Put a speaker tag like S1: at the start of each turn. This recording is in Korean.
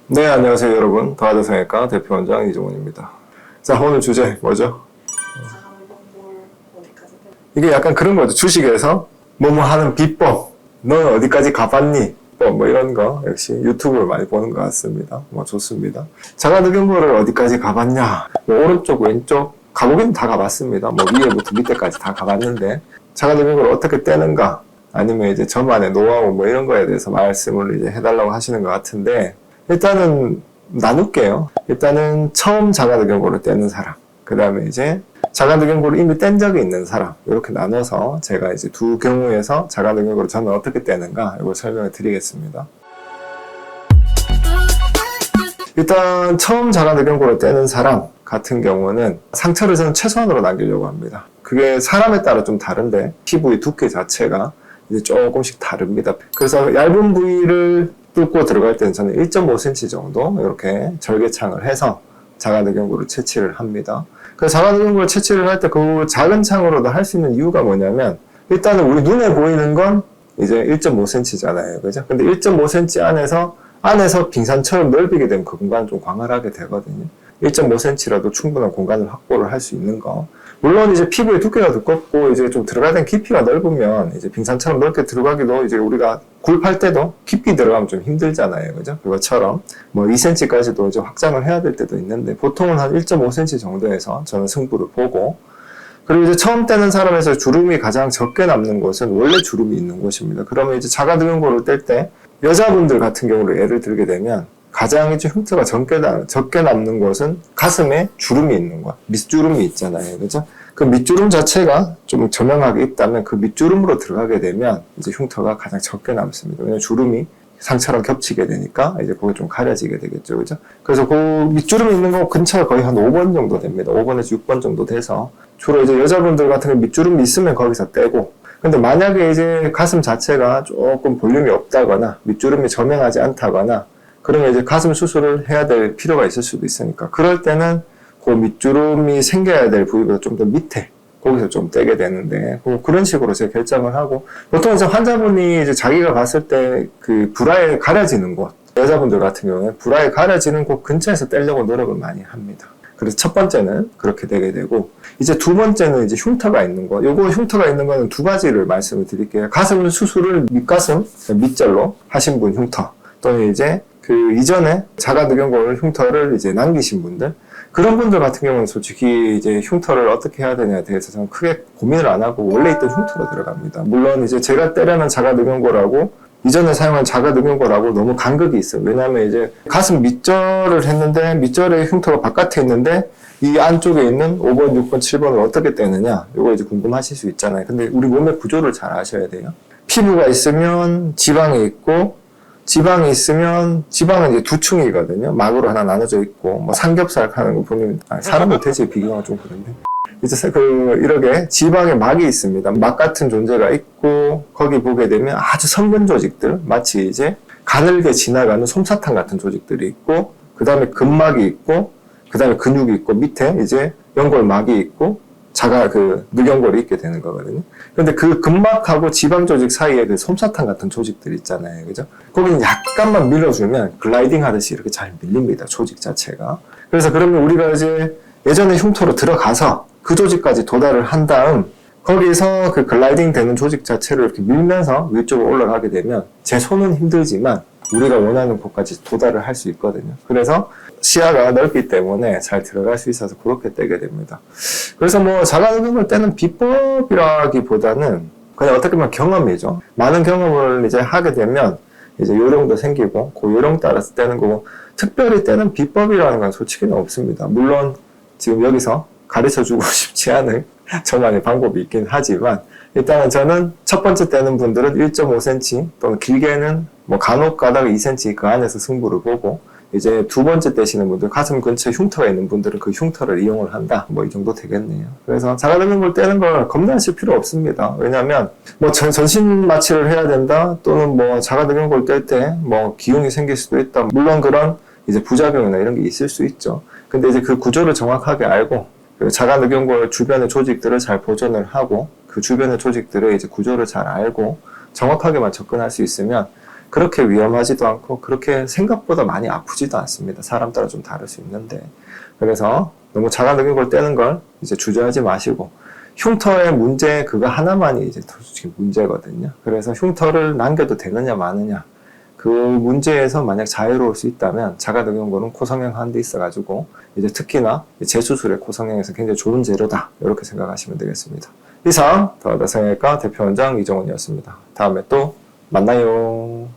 S1: 네, 안녕하세요 여러분. 더하드성형외과 대표원장 이종훈입니다. 자, 오늘 주제 뭐죠? 이게 약간 그런 거죠. 주식에서 뭐뭐 하는 비법, 넌 어디까지 가봤니? 뭐 이런 거 역시 유튜브를 많이 보는 것 같습니다. 뭐 좋습니다. 자가누경고를 어디까지 가봤냐? 뭐 오른쪽, 왼쪽 가보기는 다 가봤습니다. 뭐 위에부터 밑에까지 다 가봤는데 자가누경고를 어떻게 떼는가? 아니면 이제 저만의 노하우 뭐 이런 거에 대해서 말씀을 이제 해달라고 하시는 것 같은데 일단은 나눌게요. 일단은 처음 자가누경고를 떼는 사람, 그 다음에 이제 자가누경고를 이미 뗀 적이 있는 사람, 이렇게 나눠서 제가 이제 두 경우에서 자가누경고를 저는 어떻게 떼는가 이걸 설명을 드리겠습니다. 일단 처음 자가누경고를 떼는 사람 같은 경우는 상처를 저는 최소한으로 남기려고 합니다. 그게 사람에 따라 좀 다른데 피부의 두께 자체가 이제 조금씩 다릅니다. 그래서 얇은 부위를 뚫고 들어갈 때는 저는 1.5cm 정도 이렇게 절개창을 해서 자가누경고를 채취를 합니다. 그래서 자가누경고를 채취를 할 때 그 작은 창으로도 할 수 있는 이유가 뭐냐면 일단은 우리 눈에 보이는 건 이제 1.5cm잖아요. 그죠? 근데 1.5cm 안에서 빙산처럼 넓히게 되면 그 공간은 좀 광활하게 되거든요. 1.5cm라도 충분한 공간을 확보를 할 수 있는 거. 물론 이제 피부의 두께가 두껍고 이제 좀 들어가는 깊이가 넓으면 이제 빙산처럼 넓게 들어가기도 이제 우리가 굴팔 때도 깊이 들어가면 좀 힘들잖아요. 그죠? 그것처럼 뭐 2cm까지도 이제 확장을 해야 될 때도 있는데 보통은 한 1.5cm 정도에서 저는 승부를 보고 그리고 이제 처음 떼는 사람에서 주름이 가장 적게 남는 곳은 원래 주름이 있는 곳입니다. 그러면 이제 자가누경고를 뗄 때 여자분들 같은 경우로 예를 들게 되면 가장 이제 흉터가 적게 남는 곳은 가슴에 주름이 있는 것, 밑주름이 있잖아요. 그죠? 그 밑주름 자체가 좀 저명하게 있다면 그 밑주름으로 들어가게 되면 이제 흉터가 가장 적게 남습니다. 왜냐면 주름이 상처랑 겹치게 되니까 이제 그게 좀 가려지게 되겠죠. 그죠? 그래서 그 밑주름이 있는 거 근처가 거의 한 5번 정도 됩니다. 5번에서 6번 정도 돼서 주로 이제 여자분들 같은 경우 밑주름이 있으면 거기서 떼고 근데 만약에 이제 가슴 자체가 조금 볼륨이 없다거나 밑주름이 저명하지 않다거나 그러면 이제 가슴 수술을 해야 될 필요가 있을 수도 있으니까 그럴 때는 그 밑주름이 생겨야 될 부위보다 좀 더 밑에 거기서 좀 떼게 되는데 그런 식으로 제가 결정을 하고 보통 이제 환자분이 이제 자기가 봤을 때 그 브라에 가려지는 곳 여자분들 같은 경우는 브라에 가려지는 곳 근처에서 떼려고 노력을 많이 합니다. 그래서 첫 번째는 그렇게 되게 되고 이제 두 번째는 이제 흉터가 있는 거. 요거 흉터가 있는 거는 두 가지를 말씀을 드릴게요. 가슴 수술을 밑가슴 밑절로 하신 분 흉터 또는 이제 그 이전에 자가누경고 흉터를 이제 남기신 분들 그런 분들 같은 경우는 솔직히 이제 흉터를 어떻게 해야 되냐에 대해서 저는 크게 고민을 안 하고 원래 있던 흉터로 들어갑니다. 물론 이제 제가 때려는 자가누경고라고 이전에 사용한 자가누경고라고 너무 간극이 있어요. 왜냐하면 이제 가슴 밑절을 했는데 밑절의 흉터가 바깥에 있는데 이 안쪽에 있는 5번, 6번, 7번을 어떻게 떼느냐 이거 이제 궁금하실 수 있잖아요. 근데 우리 몸의 구조를 잘 아셔야 돼요. 피부가 있으면 지방이 있고 지방이 있으면 지방은 이제 두 층이거든요. 막으로 하나 나눠져 있고 뭐 삼겹살 하는 거 보면 사람은 돼지 비교가 좀 그런데 이제 이렇게 지방에 막이 있습니다. 막 같은 존재가 있고 거기 보게 되면 아주 성근 조직들 마치 이제 가늘게 지나가는 솜사탕 같은 조직들이 있고 그 다음에 근막이 있고 그 다음에 근육이 있고 밑에 이제 연골막이 있고 누경골이 있게 되는 거거든요. 근데 그 근막하고 지방 조직 사이에 그 솜사탕 같은 조직들 있잖아요. 그죠? 거기는 약간만 밀어주면 글라이딩 하듯이 이렇게 잘 밀립니다. 조직 자체가. 그래서 그러면 우리가 이제 예전에 흉터로 들어가서 그 조직까지 도달을 한 다음 거기서 그 글라이딩 되는 조직 자체를 이렇게 밀면서 위쪽으로 올라가게 되면 제 손은 힘들지만 우리가 원하는 곳까지 도달을 할 수 있거든요. 그래서 시야가 넓기 때문에 잘 들어갈 수 있어서 그렇게 떼게 됩니다. 그래서 뭐 자가누경고를 떼는 비법이라기보다는 그냥 어떻게 보면 경험이죠. 많은 경험을 이제 하게 되면 이제 요령도 생기고 그 요령 따라서 떼는 거고 특별히 떼는 비법이라는 건 솔직히는 없습니다. 물론 지금 여기서 가르쳐주고 싶지 않은 저만의 방법이 있긴 하지만 일단은 저는 첫 번째 떼는 분들은 1.5cm 또는 길게는 뭐 간혹 가다가 2cm 그 안에서 승부를 보고 이제 두 번째 떼시는 분들 가슴 근처에 흉터가 있는 분들은 그 흉터를 이용을 한다 뭐 이 정도 되겠네요. 그래서 자가누경고를 떼는 걸 겁내실 필요 없습니다. 왜냐하면 뭐 전신 마취를 해야 된다 또는 뭐 자가누경고를 뗄 때 뭐 기흉이 생길 수도 있다 물론 그런 이제 부작용이나 이런 게 있을 수 있죠. 근데 이제 그 구조를 정확하게 알고 자가누경고 주변의 조직들을 잘 보존을 하고 그 주변의 조직들의 이제 구조를 잘 알고 정확하게만 접근할 수 있으면 그렇게 위험하지도 않고 그렇게 생각보다 많이 아프지도 않습니다. 사람 따라 좀 다를 수 있는데. 그래서 너무 자가늑연골 떼는 걸 이제 주저하지 마시고, 흉터의 문제 그거 하나만이 이제 솔직히 문제거든요. 그래서 흉터를 남겨도 되느냐 마느냐, 그 문제에서 만약 자유로울 수 있다면 자가늑연골은 코성형 하는 데 있어가지고 이제 특히나 재수술의 코성형에서 굉장히 좋은 재료다, 이렇게 생각하시면 되겠습니다. 이상 더하다 성형외과 대표원장 이정훈이었습니다. 다음에 또 만나요.